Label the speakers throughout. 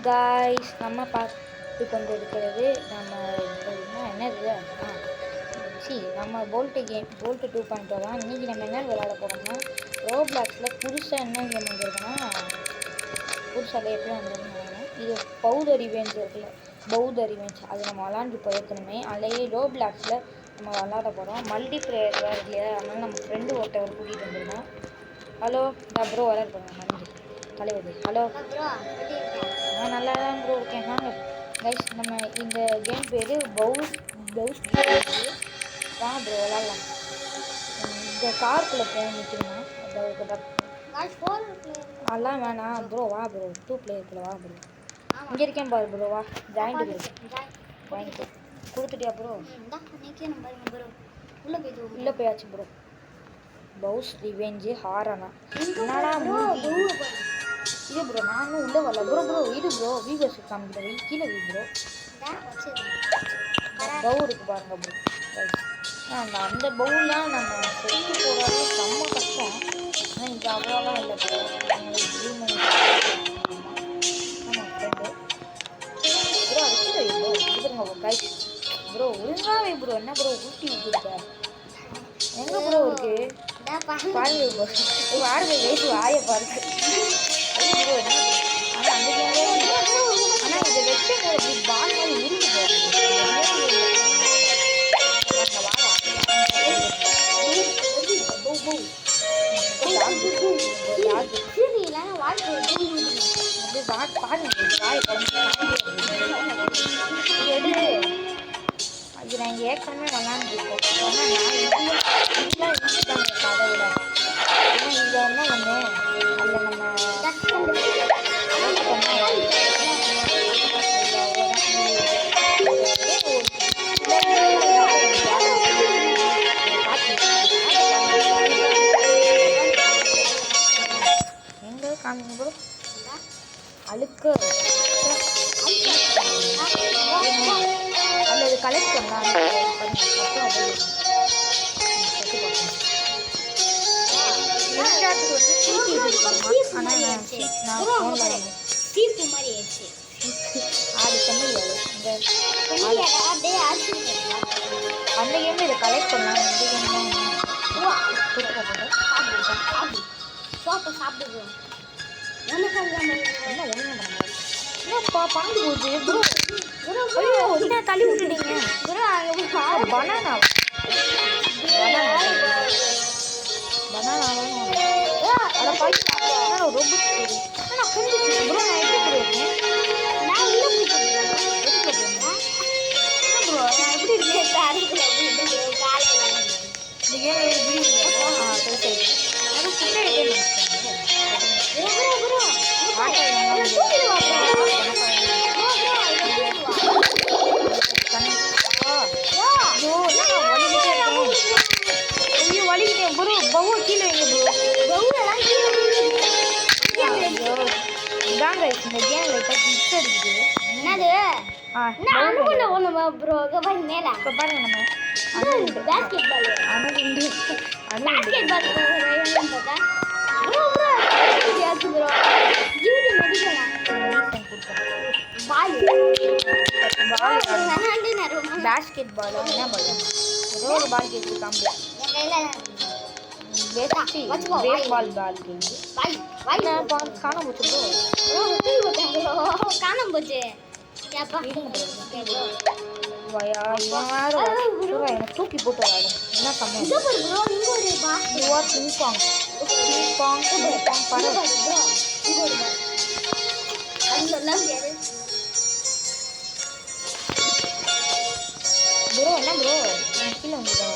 Speaker 1: Guys நம்ம பார்த்து கொண்டிருக்கிறது நம்ம என்னது நம்ம போல்ட்டு 2.0 தான். இன்றைக்கி நம்ம என்ன விளையாட போகிறோம்னா ரோப்ளாக்ஸில் புதுசாக என்ன கேம் வந்துருக்குன்னா புதுசாக எப்பயும் வந்துருக்குன்னு இது பௌத்த ரிவெஞ்ச் இருக்குல்ல, பௌத்த ரிவெஞ்ச் அது நம்ம விளாண்டுட்டு போயிருக்கணுமே. அதிலேயே ரோப்ளாக்ஸில் நம்ம விளாட போகிறோம். மல்டி பிளேயர் வேறு இல்லையா, அதனால நம்ம ஃப்ரெண்டு ஒருத்தவர் கூட்டிகிட்டு வந்துருக்கோம். ஹலோ நான் ப்ரோ விளையாட போகிறேன் மருந்து தலைவர். ஹலோ நான் நல்லா தான் ப்ரோ இருக்கேன். வாங்க கைஸ், நம்ம இந்த கேம் பேர் பவுஸ் வா ப்ரோ விளாட்லாம். இந்த காருக்குள்ளே போய் நிற்கணுமா அதெல்லாம் வேணாம் ப்ரோ. வா ப்ரோ 2 பிளேயருக்குள்ள வா ப்ரோ. இங்கே இருக்கேன் பாரு ப்ரோ, வா ஜாயிண்ட் கொடுத்துட்டியா ப்ரோ? உள்ளே போயாச்சு ப்ரோ. பவுஸ் ரிவெஞ்சு ஹாரனா என்னடா இது ப்ரோ? நானும் உள்ளே வரல ப்ரோ. இது ப்ரோ வீவர்ஸ் காமிக்கிற கீழே ப்ரோ பவு இருக்குது பாருங்க ப்ரோ. அந்த பவுலாம் நம்ம செட்டு போடுறது ரொம்ப கஷ்டம். ஆனால் இது அவ்வளோலாம் இல்லை ப்ரோ. ஆமாம் ஃப்ரெண்டு ப்ரோ அது கீழே ப்ரோ இதுங்க கைஸ் ப்ரோ ஒழுங்காவே ப்ரோ. என்ன ப்ரோ ஊட்டி விட்டுருக்க? எங்கே ப்ரோ இருக்குது பாருங்க ப்ரோ. பாருங்க கைஸ் வாயை பாருங்க ப்ரோ. என்ன ஆனால் அந்த கேம்லேயே ஆனால் இதை வச்சு பால் மாதிரி உருண்டு அது நான் இங்கே ஏற்கனவே விளாண்டுருக்கோம். ஆனால் நான் இதெல்லாம் இருந்துட்டாங்க கதை விட. ஏன்னா இதில் என்ன ஒன்று அதில் நம்ம எங்கே காமிங்க ப்ரோ அழுக்கு அதில் இது கலெக்ட் பண்ணலாம். அந்த கேம் இதை கலெக்ட் பண்ணலாம். என்னப்பா பறந்து போகுது ப்ரோ? என்ன தள்ளி விட்டுட்டீங்க பனானா அதை பார்த்து ரொம்ப நான் ஃப்ரெண்டு ப்ரோ. நான் எப்படி ப்ரோ இருக்கேன்? நான் உள்ள ப்ரோ நான் எப்படி இருக்கேன்? இந்த கேம் எப்படி வலிக்கிட்டேன் ப்ரோ. பவு கீழே வைங்க ப்ரோ. இதாங்க இந்த கேம் லைட்டாக கிட்ஸ் இருக்குது. என்னது ப்ரோ? மேலே இப்போ பாருங்க நம்ம பேஸ்கெட் பால் பேஸ்கெட் பால் என்ன பால்? ஏதோ ஒரு பால் கேட்டு காம்பு பேஸ்பால் பால் கேட்டு காணாம போச்சு ப்ரோ. காணாம போச்சு எனக்கு தூக்கி போட்டு விளையாடும். என்ன சமயம் ப்ரோ? என்ன ப்ரோ கீழே வந்துட்டா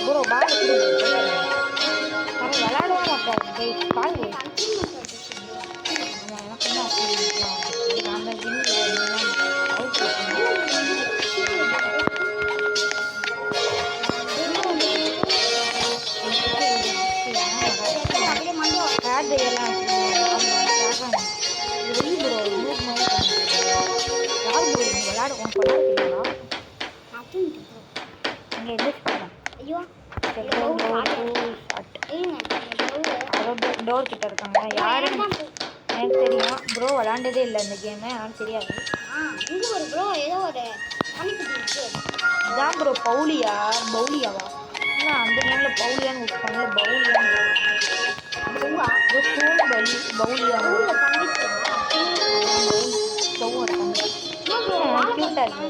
Speaker 1: ப்ரோ? பால் விளையாடவே மாட்டாரு பால். டோர் கிட்ட இருக்காங்க. யாருன்னு எனக்கு தெரியும். ப்ரோ விளாண்டதே இல்லை இந்த கேமு, ஆனால் தெரியாது.
Speaker 2: இங்கே ஒரு ப்ரோ ஏதோ ஒரு பனிக்குட்டி இருக்கு.
Speaker 1: இதான் ப்ரோ பவுலியாவா? ஆனால் அந்த கேமில் பவுலியான்னு விட்டுப்பாங்கல்ல, பவுலியான்னு பவுலியா சவுவோட தம்பி க்யூட்டாக இருக்கு.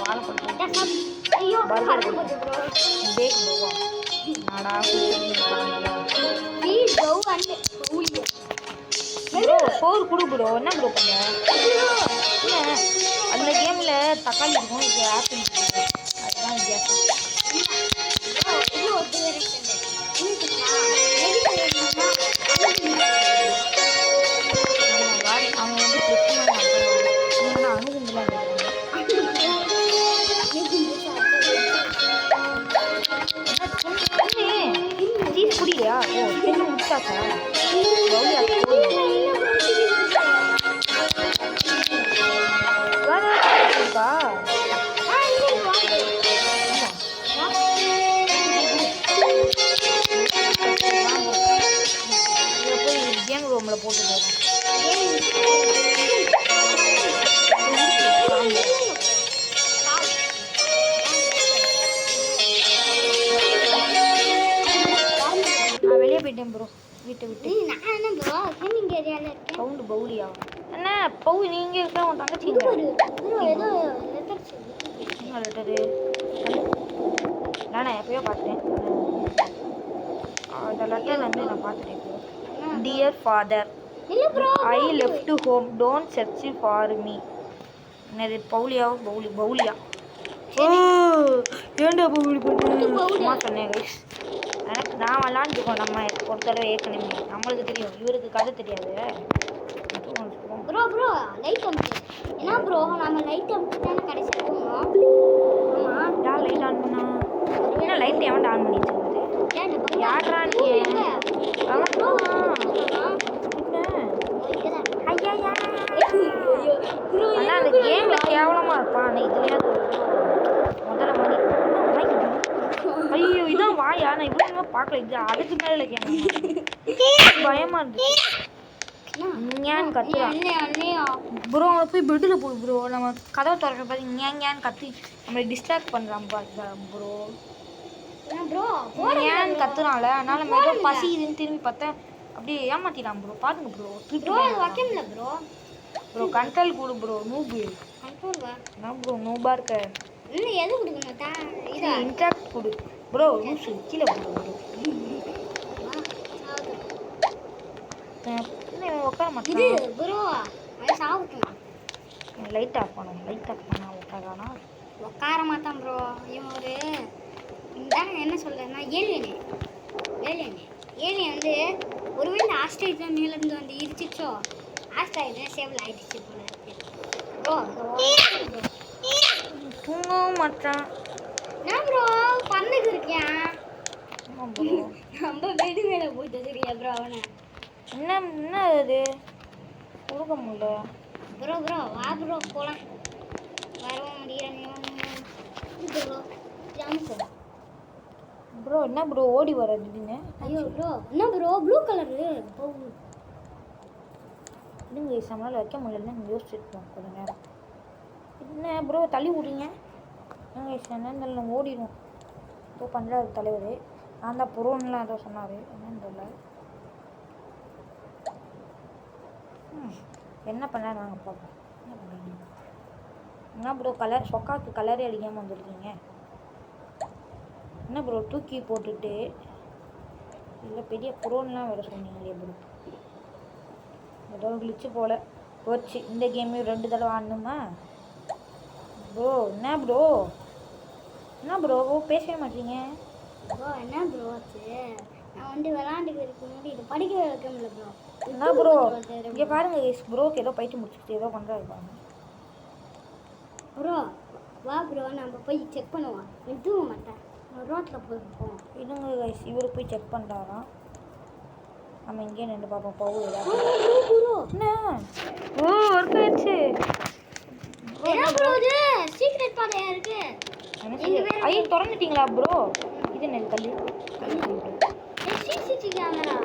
Speaker 1: வாழைப்பழம் பேக் ப்ரோவா நாடா ப்ரோ சோறு கொடு ப்ரோ. என்ன ப்ரோ பண்ண? என்ன அந்த கேமில் தக்காளி இருக்கும், இப்போ ஆப்பிள் இருக்கும், அதுதான் வித்தியாசம். அவங்க வந்து பிரச்சனை அணுகுந்துலாம் சீஸ் புரியலையா? ஓ செஞ்சு முடிச்சாச்சா? வேற இருக்கா? போய் கேம் ரூமில் போட்டு போகிறோம். நான் வெளியே போயிட்டேன் ப்ரோ, வீட்டை விட்டு. சவுண்டு பவுலியா? என்ன பவு நீங்கள் இருக்கிற உன் தங்கச்சி லெட்டரு நான் எப்பயோ பார்த்தேன். அந்த லெட்டர் வந்து நான் பார்த்துட்டேன். Dear father, I left home, don't search for me. என்னது பவுலியா? பவுலியா ஏண்டா பவுலி பண்ண சொன்னேன் கைஸ். எனக்கு நான் விளாண்டுருக்கோம் நம்ம ஒரு தடவை ஏற்கனவே. நம்மளுக்கு தெரியும், இவருக்கு கதை தெரியாது.
Speaker 2: ப்ரோ ப்ரோ லைட் அமுக்கு. என்ன ப்ரோ நம்ம லைட் அமுக்கு தானே கடைசி போறோம். ஆமா
Speaker 1: யார் லைட் ஆன் பண்ணா? என்ன லைட் எவன் ஆன் பண்ணி வச்சிருந்தது? யாரா நீ? அவன் ப்ரோ ஐயா ஆனால் அந்த கேமில் கேவலமாக இருப்பான். ஆனால் இதுலையாவது முதல்ல மணி ஐயோ இதான் வாயா? நான் இவ்வளோ பார்க்கல. இது அதுக்கு மேலே கேம் பயமாக இருந்துச்சு. ஞான் கத்துறான் ப்ரோ. அவனை போய் பெட்டில் போய் ப்ரோ. நம்ம கதவை திறக்க பார்த்து ஞான் கத்தி நம்மளை டிஸ்ட்ராக்ட் பண்ணுறான் ப்ரோ. ஞான் கத்துறான்ல, அதனால நம்ம ஏதோ பசி இதுன்னு திரும்பி பார்த்தேன், அப்படியே ஏமாத்திடான் ப்ரோ. பாருங்க ப்ரோ. ப்ரோ கண்ட்ரோல் கொடு ப்ரோ. நூபு என்ன ப்ரோ நூபா இருக்க? இன்ட்ராக்ட் கொடு ப்ரோ. லூசு கீழே போடு ப்ரோ. உட்கார மாட்டேன்
Speaker 2: ப்ரோ.
Speaker 1: லைட் ஆஃப் பண்ணணும். லைட் ஆஃப் பண்ணா உட்காரானா?
Speaker 2: உட்கார மாட்டான் ப்ரோ. இவன் ஒரு என்ன சொல்றேன்னா ஏலியன் வந்து ஒருவேளை ஆஸ்ட்ரைட் மேலேருந்து வந்து இடிச்சிச்சோ, ஆஸ்ட்ரைட் சேவல் ஆயிடுச்சு போல இருக்கு ப்ரோ.
Speaker 1: தூங்கவும் மாட்டான்.
Speaker 2: நான் ப்ரோ பண்ணுக்கு இருக்கேன். நம்ம பெட் மேலே போயிட்டு சரியா ப்ரோ? அவனை
Speaker 1: என்ன அது கொடுக்க முடியல
Speaker 2: ப்ரோ. வா ப்ரோ போகலாம். வரவும் முடியல
Speaker 1: ப்ரோ. என்ன ப்ரோ ஓடி வர திடீர்னு?
Speaker 2: ஐயோ ப்ரோ என்ன ப்ரோ ப்ளூ கலரு போகும்.
Speaker 1: இன்னும் நம்மளால் வைக்க முடியலன்னு யோசிச்சுருக்கோம் கொஞ்ச நேரம். என்ன ப்ரோ தள்ளி விடுறீங்க? என்னன்னு நம்ம ஓடிடும். இப்போ பண்ணுறாரு தலைவர். நான் தான் புரோன்லாம் ஏதோ சொன்னார். என்னன்னு தெரியல. என்ன பண்ணால் நாங்கள் பார்ப்போம். என்ன பண்ணுறீங்க? என்ன ப்ரோ கலர் சொக்காக்கு கலரே அடிக்காமல் வந்துருக்கீங்க? என்ன ப்ரோ தூக்கி போட்டுட்டு இல்லை பெரிய புரோன்லாம் வேறு சொன்னீங்களே ப்ரோ. ஏதோ கிழிச்சு போல் போச்சு. இந்த கேமையும் 2 தடவை ஆடணுமா ப்ரோ? என்ன ப்ரோ பேசவே மாட்டீங்க
Speaker 2: ப்ரோ? என்ன ப்ரோ ஆச்சு? நான் வந்து விளாண்டுக்கு இருக்கும்போது இது படிக்க வைக்க முடியல ப்ரோ.
Speaker 1: என்ன ப்ரோ இங்கே பாருங்க ப்ரோக்கு ஏதோ பயிற்சி முடிச்சுட்டு ஏதோ பண்ணுறாரு பாருங்க
Speaker 2: ப்ரோ. வா ப்ரோ நம்ம போய் செக் பண்ணுவோம். எதுவும் மாட்டேன் ரோட்டில் போயிருப்போம்.
Speaker 1: இதுங்க கைஸ் இவர் போய் செக் பண்ணுறாராம். நம்ம இங்கே நின்று பார்ப்போம். பவு ஏதாவது என்ன ஓ ஒர்க் ஆயிடுச்சு
Speaker 2: ப்ரோ. இது சீக்ரெட் பாதையா இருக்கு.
Speaker 1: ஐயோ திறந்துட்டீங்களா ப்ரோ? இது என்ன கல்லு?
Speaker 2: சிசி கேமரா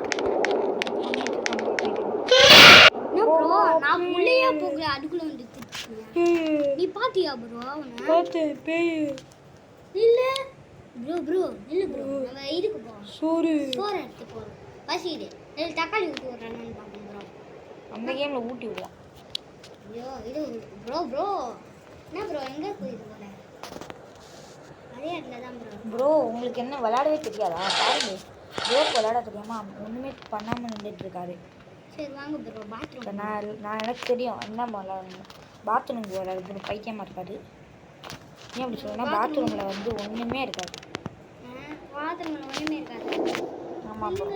Speaker 2: என்ன ப்ரோ நான் உள்ளேயே போகல அதுக்குள்ள வந்து நீ பாத்தியா ப்ரோ அவனை
Speaker 1: பார்த்தேன் பேய்
Speaker 2: இல்ல ப்ரோ இல்ல ப்ரோ நம்ம இதுக்கு போறோம் சோறு எடுத்து போறோம் பசிக்குது இல்ல தக்காளி ஊத்தி விடுறானு பாப்போம் ப்ரோ
Speaker 1: அந்த கேம்ல ஊட்டி விடலாம்
Speaker 2: ஐயோ இது ப்ரோ என்ன ப்ரோ எங்க போயிது போல அதே இடத்துல தான்
Speaker 1: ப்ரோ உங்களுக்கு என்ன விளையாடவே தெரியாதா பாருங்க ப்ரோ விளையாட தெரியாமா ஒண்ணுமே பண்ணாம நின்றுட்டு இருக்காரு
Speaker 2: சரி வாங்க ப்ரோ பாத்ரூம்
Speaker 1: நான் எனக்கு தெரியும் என்ன விளையாடணும் பாத்ரூமுக்கு விளையாடுறது பைத்தியமா இருக்காது ஏன் அப்படி சொல்லுன்னா பாத்ரூம்ல வந்து ஒண்ணுமே இருக்காது
Speaker 2: பாத்ரூம்ல ஒண்ணுமே இருக்காது
Speaker 1: ஆமா ப்ரோ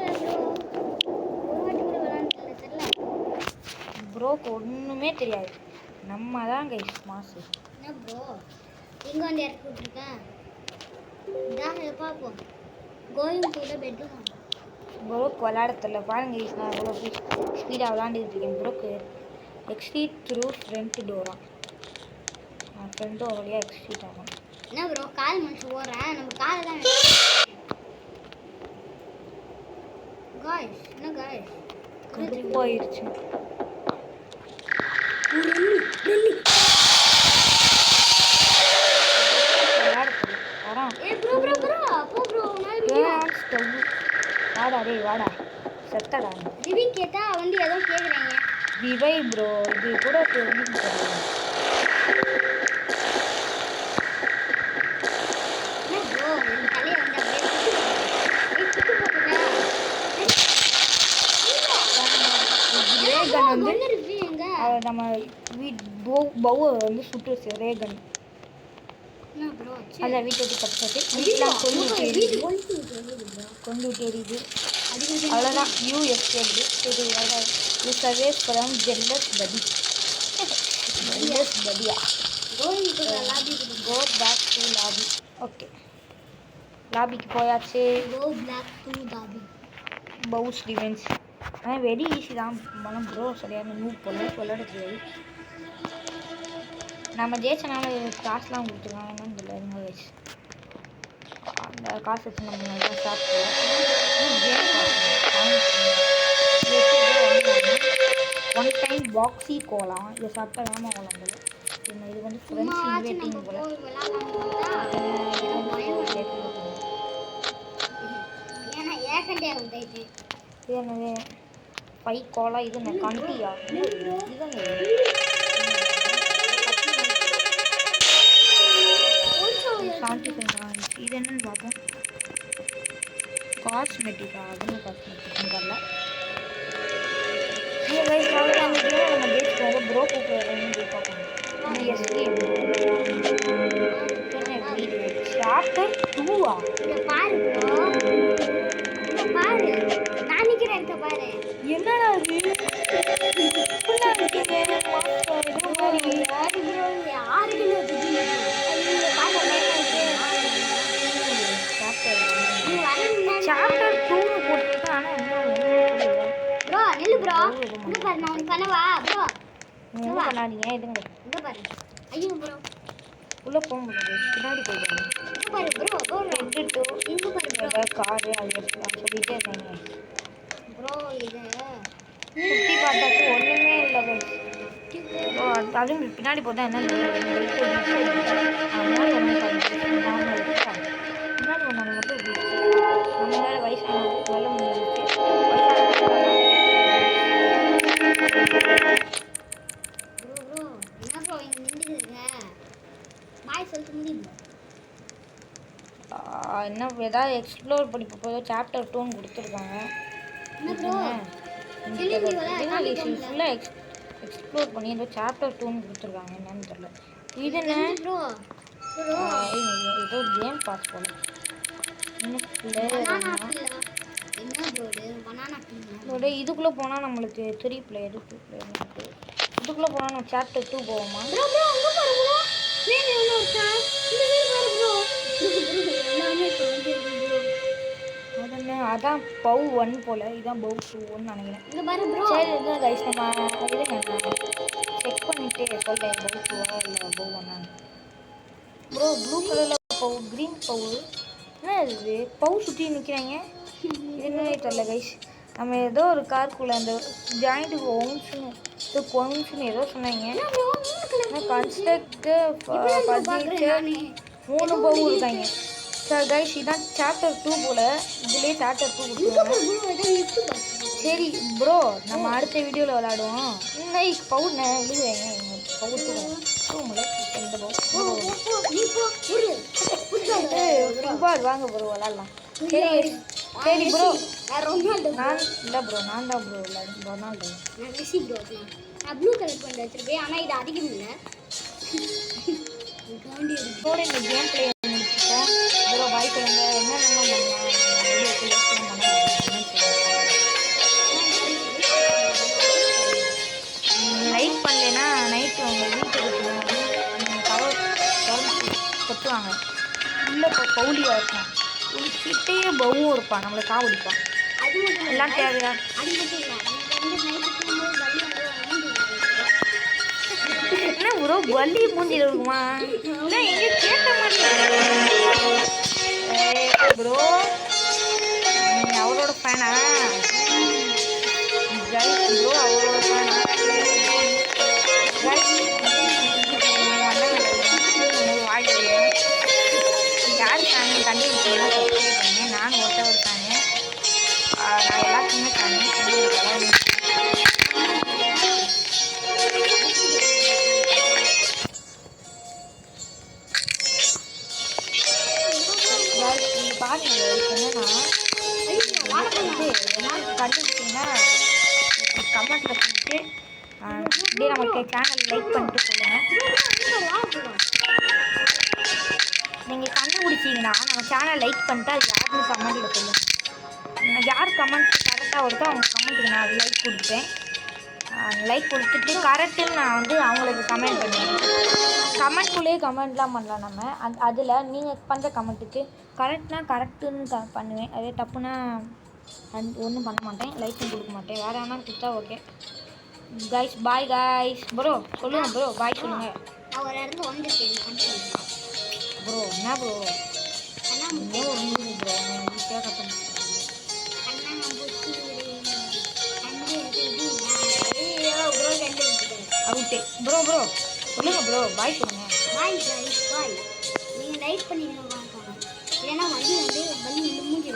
Speaker 2: ஒரு வாட்டி கூட விளையாண்டது தெரியல
Speaker 1: ப்ரோக்கு ஒண்ணுமே தெரியாது நம்ம தான் கைஸ் மாசு
Speaker 2: என்ன ப்ரோ எங்க வந்து இறக்கி விட்டுருக்கேன் இதான் பாப்போம் கோயிங் டு தி பெட்ரூம்
Speaker 1: ப்ரோக்கு விளையாட தெரியல பாருங்க கைஸ் நான் எவ்வளோ ஸ்பீடாக விளையாண்டுட்டு இருக்கேன் ப்ரோக்கு எக்ஸ்ட்ரீட் த்ரூ ஃப்ரண்ட் டோரா ஃப்ரண்ட் டோர் வழியாக எக்ஸ்ட்ரீட் ஆகும்
Speaker 2: என்ன ப்ரோ கால் மனுஷன் ஓடுறேன் நம்ம காலை தான் காய்ஸ் என்ன காய்ஸ்
Speaker 1: கடுப்பாயிருச்சு வாடா செத்தடா
Speaker 2: ரிவி கேட்டா வந்து ஏதோ கேக்குறாங்க
Speaker 1: விவை ப்ரோ இது கூட தெரியும்
Speaker 2: ப்ரோ என் தலைய வந்து அப்படியே ரேகன் வந்து
Speaker 1: நம்ம பவு வந்து சுட்டு ரேகன் அதை வீட்டை விட்டு தப்பிச்சு வீட்டெலாம் கொண்டு விட்டு அவ்வளோதான் யூஎஸ் இது யூ சர்வேஸ் ஃப்ரம் ஜெல்லஸ் படியா go back to lobby okay லாபிக்கு போயாச்சு பவுஸ் டிஃபென்ஸ் ஆனால் வெரி ஈஸி தான் மனம் ப்ரோ சரியான மூவ் போல விளையாட தெரியாது நம்ம ஜெயிச்சனால காசுலாம் கொடுத்துருக்காங்க என்னன்னு தெரியல வயசு அந்த காசு வச்சு நம்ம நல்லா ஒன் டைம் பாக்ஸி கோலாம் இதை சாப்பிட்டா வேமா கோலாம் போல இது வந்து ஃப்ரெண்ட்ஸ் இன்வைட்டிங் போல இது என்னது 5 கோலா இது என்ன கண்டியா இது என்னன்னு பார்ப்போம் காஸ்மெட்டிக்கா அதுன்னு காஸ்மெட்டிக் வரல நம்ம டேட்ஸ்க்காக ப்ரோ கூப்பிட்டு பார்க்கணும் சாப்டர் 2
Speaker 2: பாரு நான் நிக்கிற இடத்த பாரு
Speaker 1: என்னடா இது சாப்டர் 2 போட்டுருக்கேன் ஆனால்
Speaker 2: ப்ரோ நில்லு ப்ரோ இங்க பாரு நான் உனக்கு பண்ணவா ப்ரோ
Speaker 1: என்ன பண்ணாதீங்க இதுங்க
Speaker 2: இங்க பாரு ஐயோ ப்ரோ
Speaker 1: உள்ள போக முடியாது பின்னாடி போயிடுங்க
Speaker 2: இங்க பாரு ப்ரோ இங்க பாரு ப்ரோ
Speaker 1: காரு அது சொல்லிட்டே இருக்காங்க
Speaker 2: ப்ரோ இது
Speaker 1: சுற்றி பார்த்தாச்சு ஒன்றுமே இல்லை ஓ அதுவும் பின்னாடி போட்டா என்ன பின்னாடி ஒன்று மட்டும் நம்ம வேறு வயசானது வெள்ள முடிஞ்சிச்சு என்ன ஏதாவது எக்ஸ்ப்ளோர் பண்ணி போய் சாப்டர் 2 கொடுத்துருக்காங்க ஃபுல்லாக எக்ஸ்ப்ளோர் பண்ணி ஏதோ சாப்டர் 2 கொடுத்துருக்காங்க என்னன்னு தெரியல இது என்ன ஏதோ கேம் பாஸ் போல இதுக்குள்ளே போனால் நம்மளுக்கு 3 பிளேயர் 2 பிளேயர் இதுக்குள்ளே போனால் நம்ம சாப்டர் 2 போவோமா அதான் பவு 1 போல இதான் பவு 2 நினைக்கிறேன் சரி இதுதான் கைஸ் நம்ம இதுங்க செக் பண்ணிட்டு சொல்கிறேன் பவு 2 இல்லை பவு 1 ப்ரோ ப்ளூ கலரில் பவு க்ரீன் பவு என்ன இது பவு சுற்றி நிற்கிறாங்க இது என்னன்னே தெரியல கைஸ். நம்ம ஏதோ ஒரு காருக்குள்ளே அந்த ஜாயிண்ட் கொவுன்ஸ்னு ஏதோ சொன்னாங்க. கன்ஸ்ட்ரக்ட் ஃபர்னிச்சர் 3 பவு இருக்காங்க. சார் கைஸ் இதான் சாப்டர் 2 போல். இதுலேயே சாப்டர் 2 கொடுத்துருவாங்க. சரி ப்ரோ நம்ம அடுத்த வீடியோவில் விளாடுவோம். இன்னைக்கு பவுன் விழுவேங்க பவுர் தூங்கல இந்த ஃபுட்பால் வாங்க ப்ரோ விளாட்லாம். சரி சரி ப்ரோ நான் இல்லை ப்ரோ நான் தான் ப்ரோ விளாடுறேன் ரொனால்டோ.
Speaker 2: நான் ப்ளூ கலர் பண்ணி வச்சிருக்கேன் ஆனால் இது அதிகம் இல்லை.
Speaker 1: இதோட இந்த கேம் பிளே முடிச்சுட்டேன். ப்ரோ பாய் சொல்லுங்க. என்னென்னலாம் லைக் பண்ணலைன்னா நைட்டு உங்கள் வீட்டுக்கு கொத்துவாங்க. உள்ளே இப்போ பவுலியாக இருக்கும். கிட்டேயே பவும் இருப்பான். நம்மளை சாவடிப்பான். எல்லாம் தேவையா என்ன ப்ரோ வலி மூஞ்சியில் இருக்குமா? இல்லை எங்கே கேட்ட மாதிரி ப்ரோ. அவரோட ஃபேனா ப்ரோ? அவரோட ஃபேனா? யார் ஃபேனு கண்டுபிடிச்சீங்கன்னா சப்ஸ்கிரைப் பண்ணுங்க. நான் ஒரு ஃபேனு. நான் எல்லாத்துக்குமே ஃபேனு. பாருங்க என்னன்னா கண்டுபிடிச்சிங்கன்னா கமெண்ட்டில் சொல்லிட்டு அப்படியே நமக்கு சேனல் லைக் பண்ணிட்டு சொல்லுங்கள். நீங்கள் கண்டுபிடிச்சிங்கன்னா நம்ம சேனல் லைக் பண்ணிட்டு அது யாருன்னு கமெண்ட்டில் சொல்லுங்கள். யார் கமெண்ட் கரெக்டாக வருதோ அவங்க கமெண்ட்டுக்கு நான் லைக் கொடுப்பேன். லைக் கொடுத்துட்டு கரெக்டுன்னு நான் வந்து அவங்களுக்கு கமெண்ட் பண்ணுவேன். கமெண்ட்குள்ளேயே கமெண்ட்லாம் பண்ணலாம் நம்ம. அதில் நீங்கள் பண்ணுற கமெண்ட்டுக்கு கரெக்ட்னா கரெக்டுன்னு பண்ணுவேன். அதே தப்புனா ஒன்றும் பண்ண மாட்டேன். லைக்கும் கொடுக்க மாட்டேன். வேறு வேணாலும் கொடுத்தா okay. Guys bye guys. Bro சொல்லுங்கள் ப்ரோ பாய் சொல்லுங்கள். ப்ரோ என்ன ப்ரோ ப்ரோ ஈஸியாக கட்ட அவுட்டே. ப்ரோ ப்ரோ சொல்லுங்கள் ப்ரோ பாய் சொல்லுங்கள்.
Speaker 2: Bye guys bye. நீங்கள் லைக் பண்ணிடுங்க. ஏன்னா வண்டி வந்து மூஞ்சி